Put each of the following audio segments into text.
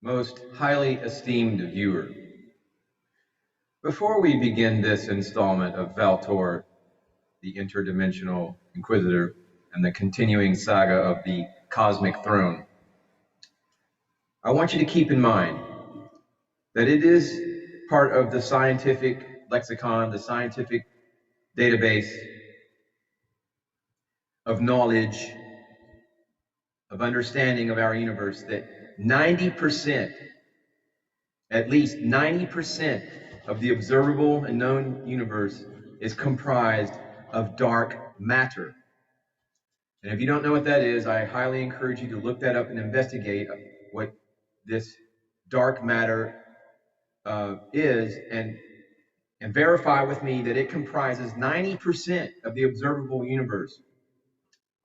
Most highly esteemed viewer, before we begin this installment of Valtor, the Interdimensional Inquisitor, and the continuing saga of the Cosmic Throne, I want you to keep in mind that it is part of the scientific lexicon, the scientific database of knowledge, of understanding of our universe, that 90%, at least 90% of the observable and known universe is comprised of dark matter. And if you don't know what that is, I highly encourage you to look that up and investigate what this dark matter is, and verify with me that it comprises 90% of the observable universe,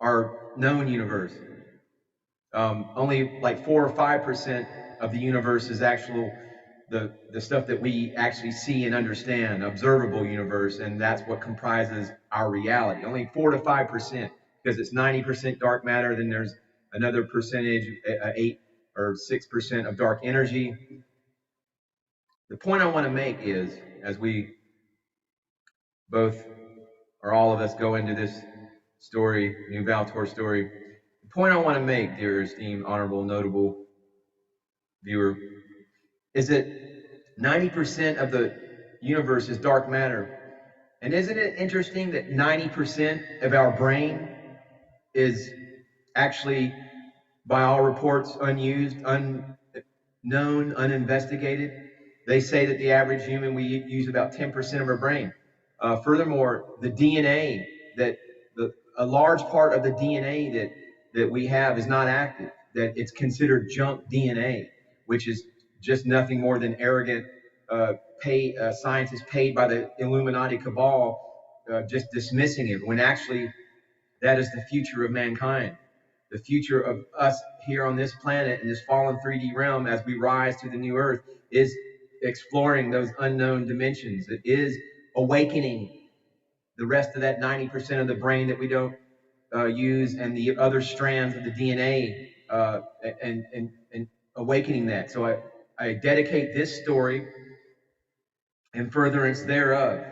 our known universe. Only like 4 or 5% of the universe is actual the stuff that we actually see and understand, observable universe, and that's what comprises our reality. Only 4 to 5%, because it's 90% dark matter. Then there's another percentage, 8 or 6% of dark energy. The point I want to make is, as we both, or all of us, go into this story, new Valtor story, the point I want to make, dear esteemed, honorable, notable viewer, is that 90% of the universe is dark matter. And isn't it interesting that 90% of our brain is actually, by all reports, unused, unknown, uninvestigated? They say that the average human, we use about 10% of our brain. Furthermore, the DNA, a large part of the DNA that we have is not active, that it's considered junk DNA, which is just nothing more than arrogant scientists paid by the Illuminati cabal just dismissing it, when actually that is the future of mankind. The future of us here on this planet, in this fallen 3D realm, as we rise to the new earth, is exploring those unknown dimensions. It is awakening the rest of that 90% of the brain that we don't use, and the other strands of the DNA, and awakening that. So I dedicate this story and furtherance thereof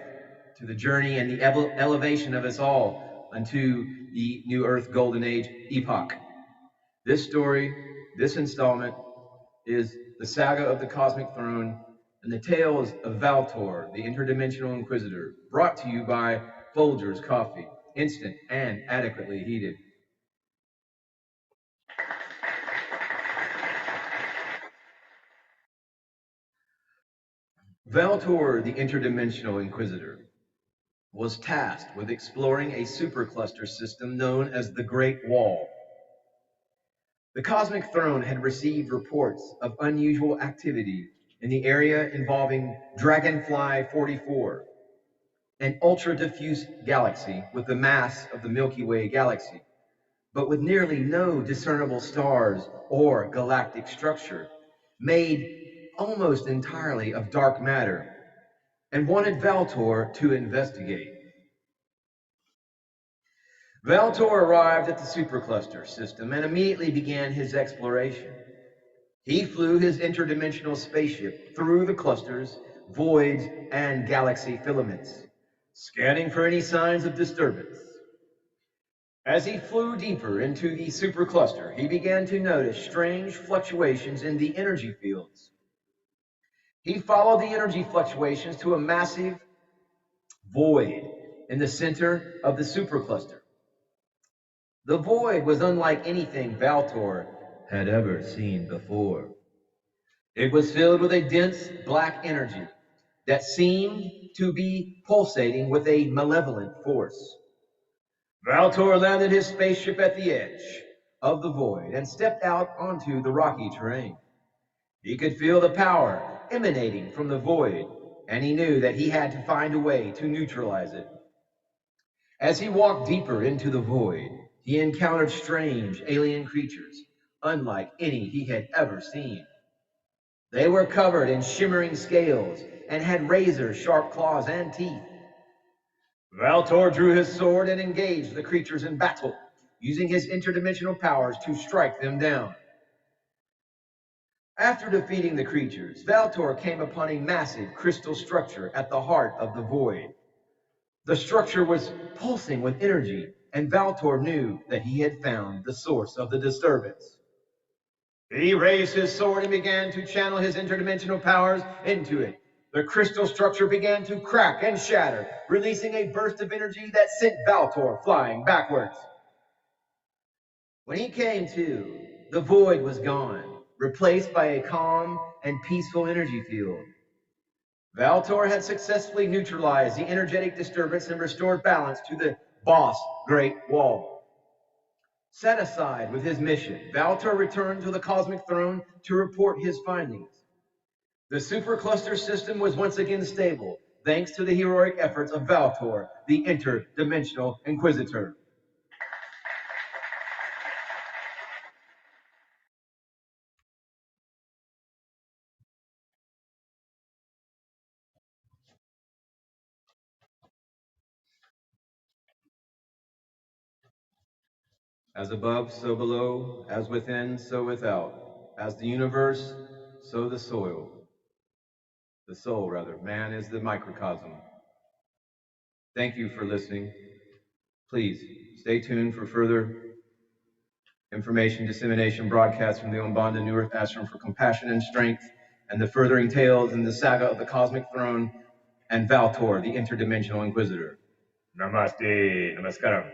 to the journey and the elevation of us all unto the New Earth Golden Age epoch. This story, this installment, is the saga of the Cosmic Throne and the tales of Valtor, the Interdimensional Inquisitor, brought to you by Folgers Coffee, instant and adequately heated. Valtor, the Interdimensional Inquisitor, was tasked with exploring a supercluster system known as the Great Wall. The Cosmic Throne had received reports of unusual activity in the area involving Dragonfly 44, an ultra-diffuse galaxy with the mass of the Milky Way galaxy, but with nearly no discernible stars or galactic structure, made almost entirely of dark matter, and wanted Valtor to investigate. Valtor arrived at the supercluster system and immediately began his exploration. He flew his interdimensional spaceship through the clusters, voids, and galaxy filaments, scanning for any signs of disturbance. As he flew deeper into the supercluster, he began to notice strange fluctuations in the energy fields. He followed the energy fluctuations to a massive void in the center of the supercluster. The void was unlike anything Valtor had ever seen before. It was filled with a dense black energy that seemed to be pulsating with a malevolent force. Valtor landed his spaceship at the edge of the void and stepped out onto the rocky terrain. He could feel the power emanating from the void, and he knew that he had to find a way to neutralize it. As he walked deeper into the void, he encountered strange alien creatures, unlike any he had ever seen. They were covered in shimmering scales and had razor-sharp claws and teeth. Valtor drew his sword and engaged the creatures in battle, using his interdimensional powers to strike them down. After defeating the creatures, Valtor came upon a massive crystal structure at the heart of the void. The structure was pulsing with energy, and Valtor knew that he had found the source of the disturbance. He raised his sword and began to channel his interdimensional powers into it. The crystal structure began to crack and shatter, releasing a burst of energy that sent Valtor flying backwards. When he came to, the void was gone, replaced by a calm and peaceful energy field. Valtor had successfully neutralized the energetic disturbance and restored balance to the boss Great Wall. Satisfied with his mission, Valtor returned to the cosmic throne to report his findings. The supercluster system was once again stable, thanks to the heroic efforts of Valtor, the interdimensional Inquisitor. As above, so below, as within, so without. As the universe, so the soil. The soul, rather. Man is the microcosm. Thank you for listening. Please stay tuned for further information, dissemination, broadcasts from the Umbanda New Earth Ashram for compassion and strength, and the furthering tales in the saga of the Cosmic Throne and Valtor, the Interdimensional Inquisitor. Namaste, Namaskaram.